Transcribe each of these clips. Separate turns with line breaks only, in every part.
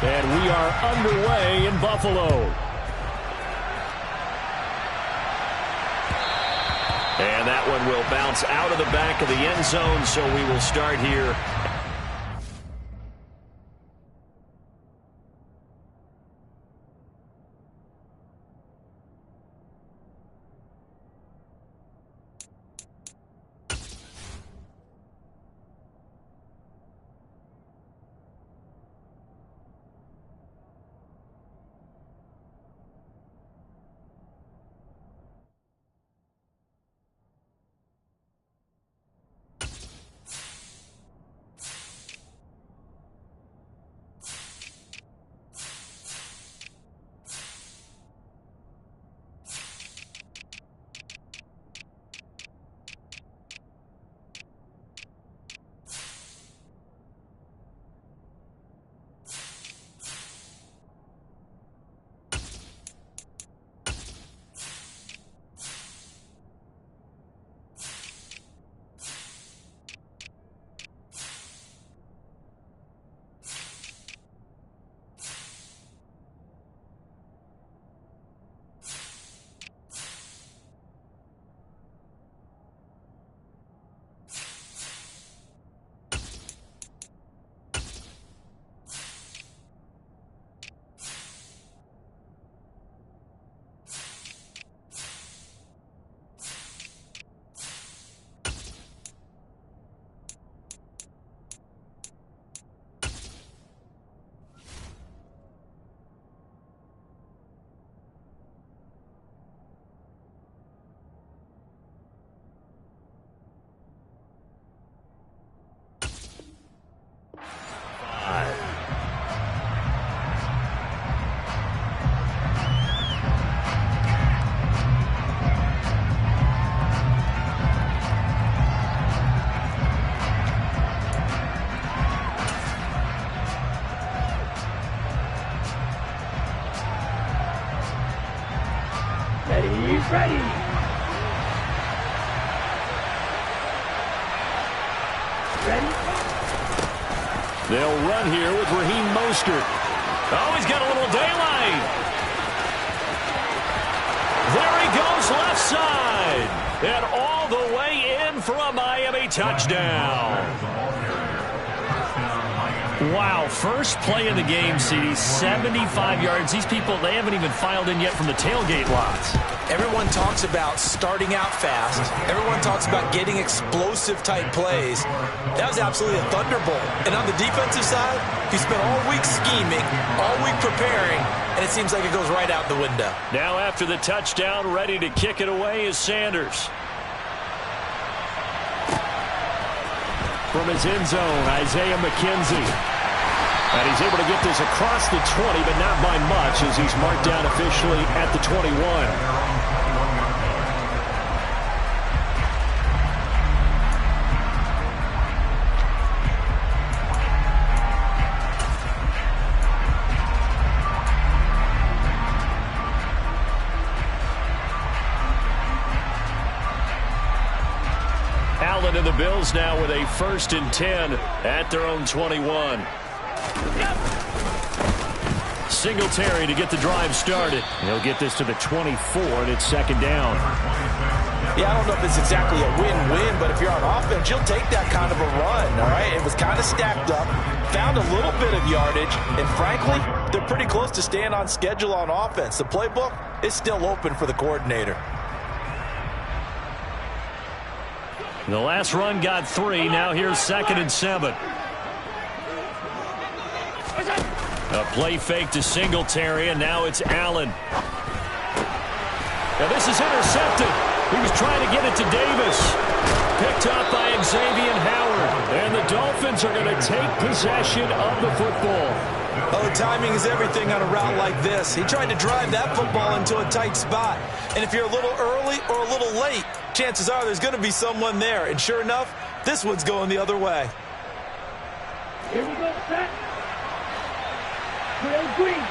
And we are underway in Buffalo. And that one will bounce out of the back of the end zone, so we will start here.
Ready.
They'll run here with Raheem Mostert. Oh, he's got a little daylight. There he goes left side. And all the way in for a Miami touchdown. Wow, first play of the game, CD, 75 yards. These people, they haven't even filed in yet from the tailgate lots.
Everyone talks about starting out fast. Everyone talks about getting explosive-type plays. That was absolutely a thunderbolt. And on the defensive side, he spent all week scheming, all week preparing, and it seems like it goes right out the window.
Now after the touchdown, ready to kick it away is Sanders. From his end zone, Isaiah McKenzie. And he's able to get this across the 20, but not by much as he's marked down officially at the 21. Allen and the Bills now with a 1st and 10 at their own 21. Singletary to get the drive started. He'll get this to the 24, and it's 2nd down.
Yeah, I don't know if it's exactly a win-win, but if you're on offense, you'll take that kind of a run, all right? It was kind of stacked up, found a little bit of yardage, and frankly, they're pretty close to staying on schedule on offense. The playbook is still open for the coordinator.
The last run got 3. Now here's 2nd and 7. A play fake to Singletary, and now it's Allen. Now this is intercepted. He was trying to get it to Davis. Picked up by Xavier Howard. And the Dolphins are going to take possession of the football.
Oh, timing is everything on a route like this. He tried to drive that football into a tight spot. And if you're a little early or a little late, chances are there's going to be someone there. And sure enough, this one's going the other way.
Here we go, set. Green.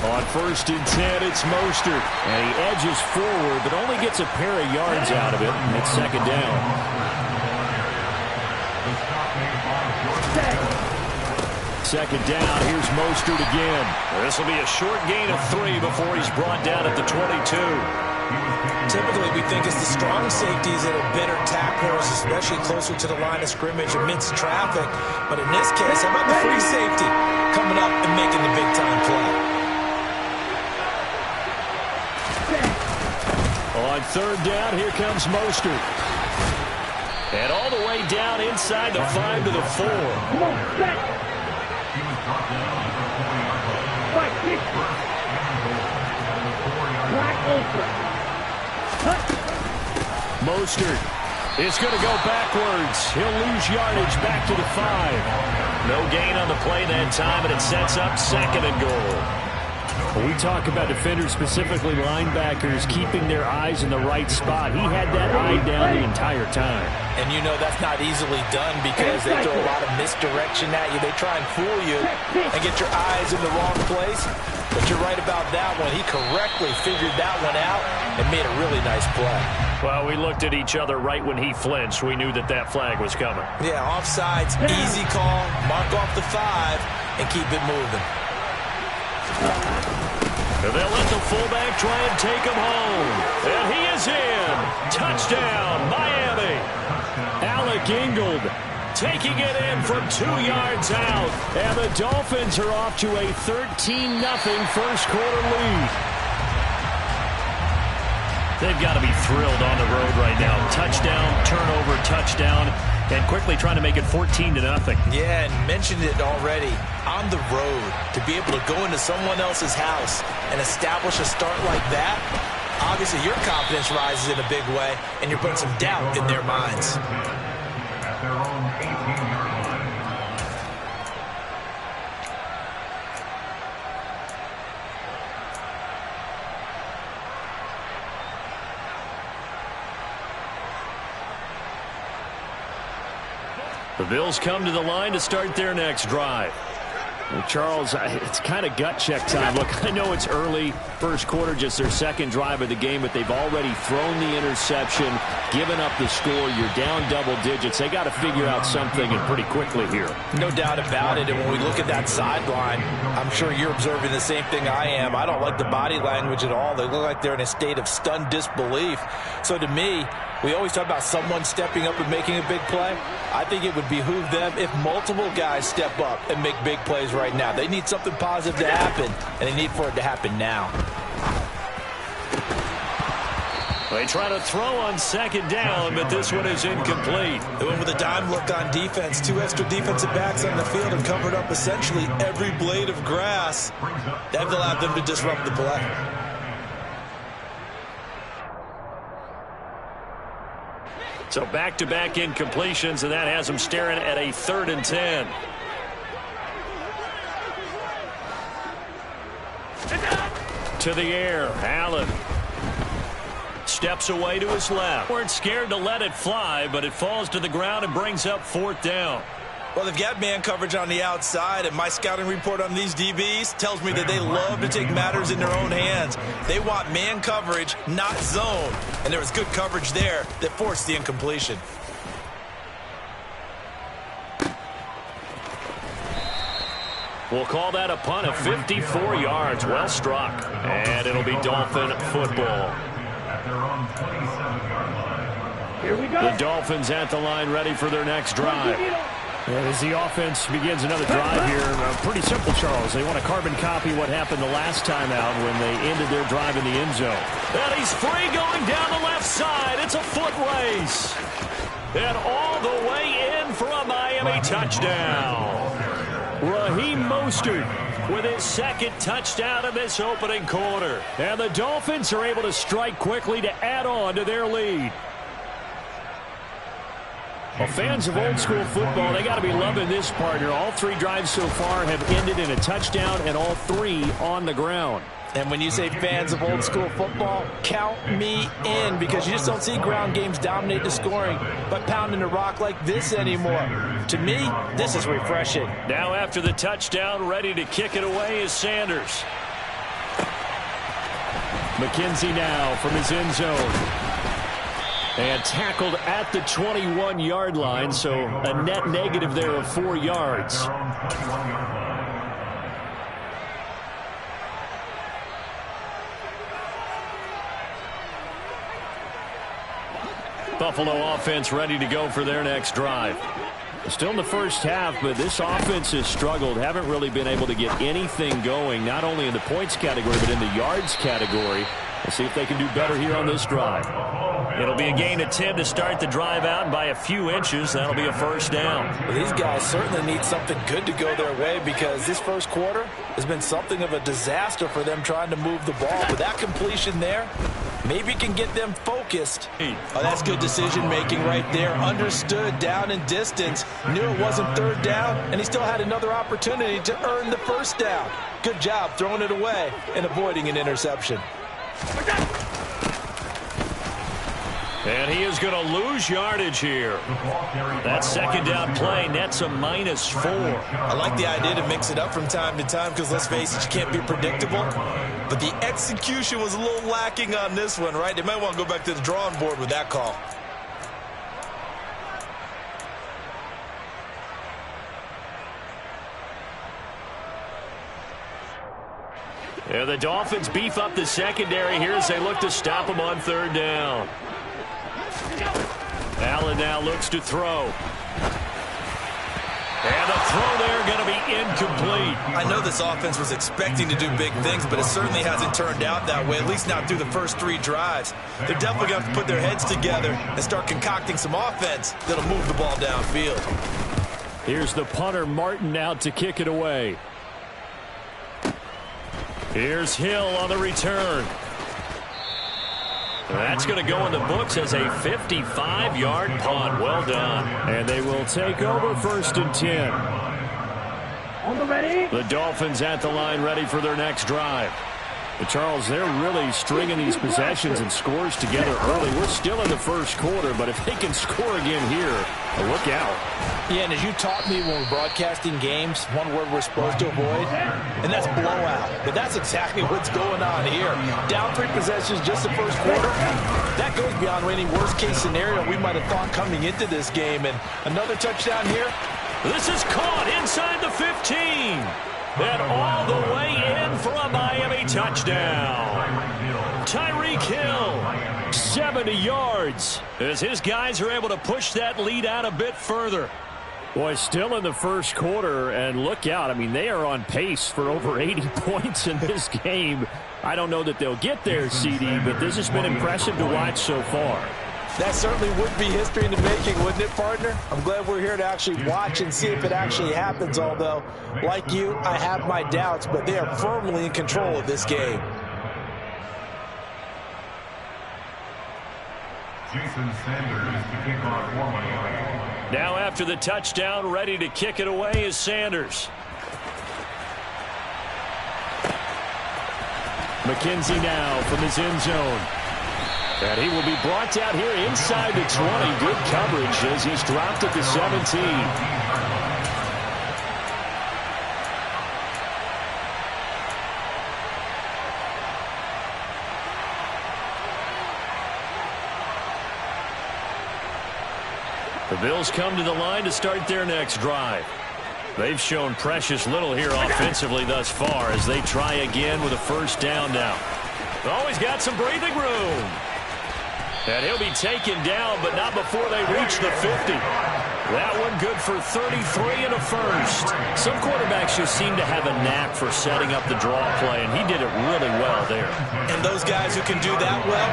On 1st and 10, it's Mostert. And he edges forward, but only gets a pair of yards out of it. And it's 2nd down. Second down, here's Mostert again. This will be a short gain of 3 before he's brought down at the 22.
Typically, we think it's the strong safeties that are better tacklers, especially closer to the line of scrimmage amidst traffic. But in this case, how about the free safety coming up and making the big-time play?
On third down, here comes Mostert. And all the way down inside the 5 to the 4.
Come on, set. Right, kick. Black ultra.
Mostert is going to go backwards. He'll lose yardage back to the 5. No gain on the play that time, and it sets up 2nd and goal. When we talk about defenders, specifically linebackers, keeping their eyes in the right spot, he had that eye down the entire time.
And you know that's not easily done because they throw a lot of misdirection at you. They try and fool you and get your eyes in the wrong place. But you're right about that one. He correctly figured that one out and made a really nice play.
Well, we looked at each other right when he flinched. We knew that that flag was coming.
Yeah, offsides, easy call, mark off the 5, and keep it moving.
They'll let the fullback try and take him home. And he is in. Touchdown, Miami. Alec Ingold taking it in from 2 yards out. And the Dolphins are off to a 13-0 first quarter lead. They've got to be thrilled on the road right now. Touchdown, turnover, touchdown, and quickly trying to make it 14-0.
Yeah, and mentioned it already. On the road, to be able to go into someone else's house and establish a start like that, obviously your confidence rises in a big way, and you're putting some doubt in their minds.
At their own 18-yard line.
The Bills come to the line to start their next drive. Well, Charles, it's kind of gut check time. Look, I know it's early, first quarter, just their second drive of the game, but they've already thrown the interception, given up the score. You're down double digits. They got to figure out something, and pretty quickly here.
No doubt about it, and when we look at that sideline, I'm sure you're observing the same thing I am. I don't like the body language at all. They look like they're in a state of stunned disbelief. So to me, we always talk about someone stepping up and making a big play. I think it would behoove them if multiple guys step up and make big plays right now. They need something positive to happen, and they need for it to happen now.
They try to throw on second down, but this one is incomplete.
They went with a dime look on defense. 2 extra defensive backs on the field and covered up essentially every blade of grass. That allowed them to disrupt the play.
So back-to-back incompletions, and that has them staring at a 3rd and 10. To the air, Allen steps away to his left. Weren't scared to let it fly, but it falls to the ground and brings up 4th down.
Well, they've got man coverage on the outside, and my scouting report on these DBs tells me that they love to take matters in their own hands. They want man coverage, not zone. And there was good coverage there that forced the incompletion.
We'll call that a punt of 54 yards. Well struck. And it'll be Dolphin football.
At their own 27-yard line.
Here we go.
The Dolphins at the line, ready for their next drive. As the offense begins another drive here, pretty simple, Charles. They want to carbon copy what happened the last time out when they ended their drive in the end zone. And he's free going down the left side. It's a foot race. And all the way in for a Miami touchdown. Raheem Mostert with his 2nd touchdown of this opening quarter. And the Dolphins are able to strike quickly to add on to their lead. Well, fans of old school football, they got to be loving this, partner. All 3 drives so far have ended in a touchdown, and all 3 on the ground.
And when you say fans of old school football, count me in, because you just don't see ground games dominate the scoring by pounding the rock like this anymore. To me, this is refreshing.
Now after the touchdown, ready to kick it away is Sanders. McKenzie now from his end zone. And tackled at the 21-yard line, so a net negative there of 4 yards.
Their own 21-yard line.
Buffalo offense ready to go for their next drive. Still in the first half, but this offense has struggled. Haven't really been able to get anything going, not only in the points category, but in the yards category. We'll see if they can do better here on this drive. It'll be a gain of 10 to start the drive out, and by a few inches, that'll be a first down.
Well, these guys certainly need something good to go their way because this first quarter has been something of a disaster for them trying to move the ball. But that completion there maybe can get them focused. Oh, that's good decision-making right there. Understood down and distance. Knew it wasn't third down, and he still had another opportunity to earn the first down. Good job throwing it away and avoiding an interception.
And he is going to lose yardage here. That second down play nets a -4.
I like the idea to mix it up from time to time because, let's face it, you can't be predictable. But the execution was a little lacking on this one, right? They might want to go back to the drawing board with that call.
Yeah, the Dolphins beef up the secondary here as they look to stop him on third down. Allen now looks to throw. And the throw there going to be incomplete.
I know this offense was expecting to do big things, but it certainly hasn't turned out that way, at least not through the first 3 drives. They're definitely going to have to put their heads together and start concocting some offense that'll move the ball downfield.
Here's the punter, Martin, out to kick it away. Here's Hill on the return. That's going to go in the books as a 55-yard punt. Well done. And they will take over 1st and 10.
On the ready.
The Dolphins at the line ready for their next drive. But Charles, they're really stringing these possessions and scores together early. We're still in the first quarter, but if they can score again here, look out.
Yeah, and as you taught me when we're broadcasting games, one word we're supposed to avoid, and that's blowout. But that's exactly what's going on here. Down 3 possessions just the first quarter. That goes beyond any worst-case scenario we might have thought coming into this game. And another touchdown here.
This is caught inside the 15. And all the way in for a Miami touchdown. Tyreek Hill, 70 yards, as his guys are able to push that lead out a bit further. Boy, still in the first quarter, and look out. I mean, they are on pace for over 80 points in this game. I don't know that they'll get there, CD, but this has been impressive to watch so far.
That certainly would be history in the making, wouldn't it, partner? I'm glad we're here to actually watch and see if it actually happens, although, like you, I have my doubts, but they are firmly in control of this game.
Jason Sanders to kick off for Miami.
Now after the touchdown, ready to kick it away is Sanders. McKenzie now from his end zone. And he will be brought down here inside the 20. Good coverage as he's dropped at the 17. The Bills come to the line to start their next drive. They've shown precious little here offensively thus far as they try again with a first down now. Always got some breathing room. And he'll be taken down, but not before they reach the 50. That one good for 33 and a first. Some quarterbacks just seem to have a knack for setting up the draw play, and he did it really well there.
And those guys who can do that well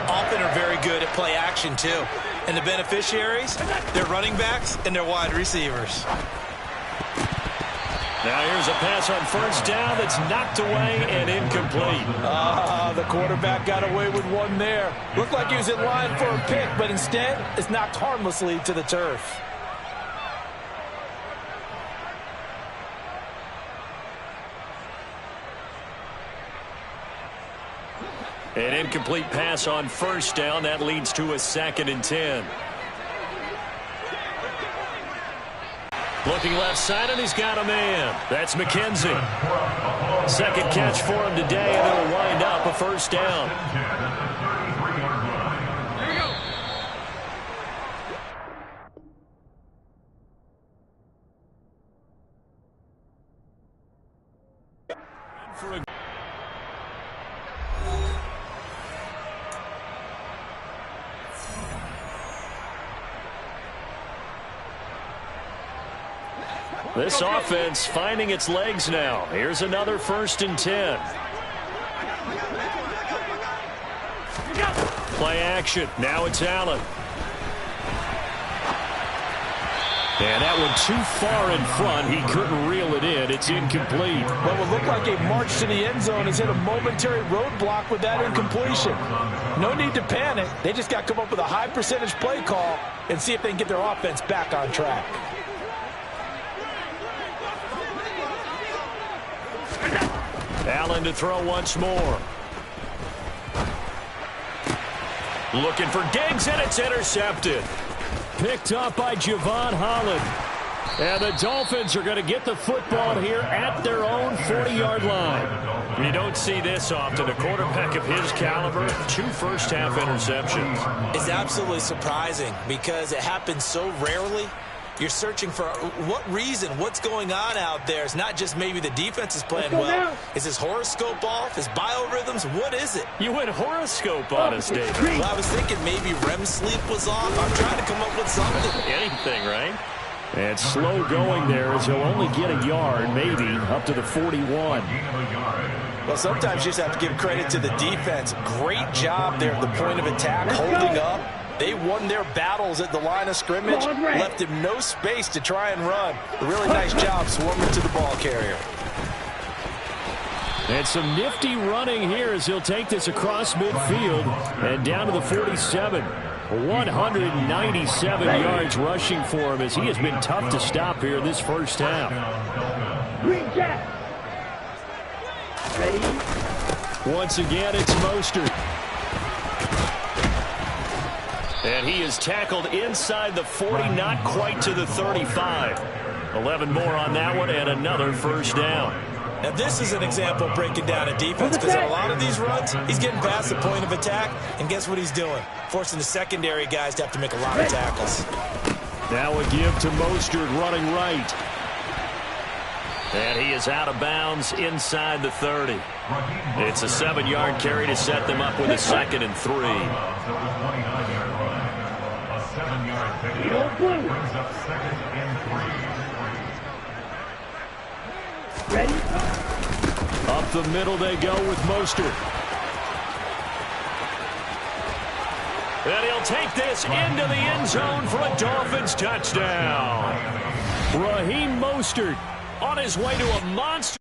often are very good at play action, too. And the beneficiaries, they're running backs and they're wide receivers.
Now here's a pass on first down that's knocked away and incomplete.
The quarterback got away with one there. Looked like he was in line for a pick, but instead it's knocked harmlessly to the turf.
An incomplete pass on first down. That leads to a 2nd and 10. Looking left side, and he's got a man. That's McKenzie. Second catch for him today, and it'll wind up a first down. for a... This offense finding its legs now. Here's another 1st and 10. Play action. Now it's Allen. And that one too far in front. He couldn't reel it in. It's incomplete.
What would look like a march to the end zone has hit a momentary roadblock with that incompletion. No need to panic. They just got to come up with a high percentage play call and see if they can get their offense back on track.
Allen to throw once more. Looking for Diggs, and it's intercepted. Picked up by Javon Holland. And the Dolphins are going to get the football here at their own 40-yard line. You don't see this often. A quarterback of his caliber, 2 first-half interceptions.
It's absolutely surprising because it happens so rarely. You're searching for what reason, what's going on out there. It's not just maybe the defense is playing well. Is his horoscope off? His biorhythms? What is it?
You went horoscope on us, David.
Well, I was thinking maybe REM sleep was off. I'm trying to come up with something.
Anything, right? And slow going there as he'll only get a yard, maybe, up to the 41.
Well, sometimes you just have to give credit to the defense. Great job there at the point of attack, holding up. They won their battles at the line of scrimmage, left him no space to try and run. A really nice job swarming to the ball carrier.
And some nifty running here as he'll take this across midfield and down to the 47. 197 yards rushing for him as he has been tough to stop here in this first half. Once again, it's Mostert. And he is tackled inside the 40, not quite to the 35. 11 more on that one and another first down.
Now this is an example of breaking down a defense because in a lot of these runs, he's getting past the point of attack, and guess what he's doing? Forcing the secondary guys to have to make a lot of tackles.
Now a give to Mostert running right. And he is out of bounds inside the 30. It's a 7-yard carry to set them up with a 2nd and 3.
Brings up 2nd and 3.
Ready?
Up the middle they go with Mostert. And he'll take this into the end zone for a Dolphins touchdown. Raheem Mostert on his way to a monster.